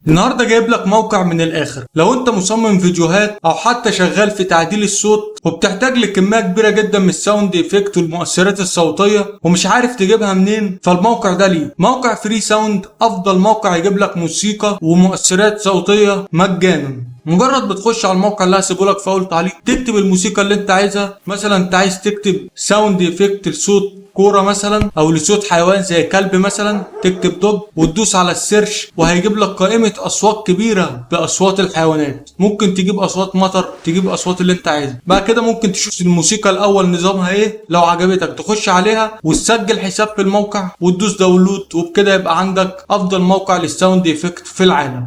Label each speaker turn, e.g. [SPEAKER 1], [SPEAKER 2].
[SPEAKER 1] النهارده جايب لك موقع من الاخر. لو انت مصمم فيديوهات او حتى شغال في تعديل الصوت وبتحتاج لكميه كبيره جدا من الساوند افكت والمؤثرات الصوتيه ومش عارف تجيبها منين، فالموقع ده ليه. موقع فري ساوند افضل موقع يجيب لك موسيقى ومؤثرات صوتيه مجانا. مجرد بتخش على الموقع اللي هسيبه لك في اول تعليق، تكتب الموسيقى اللي انت عايزها. مثلا انت عايز تكتب ساوند افكت لصوت كوره مثلا او لصوت حيوان زي كلب مثلا، تكتب دوج وتدوس على السيرش وهيجيب لك قائمه اصوات كبيره باصوات الحيوانات. ممكن تجيب اصوات مطر، تجيب اصوات اللي انت عايزها. بعد كده ممكن تشوف الموسيقى الاول نظامها ايه، لو عجبتك تخش عليها وتسجل حساب في الموقع وتدوس داونلود، وبكده يبقى عندك افضل موقع للساوند افكت في العالم.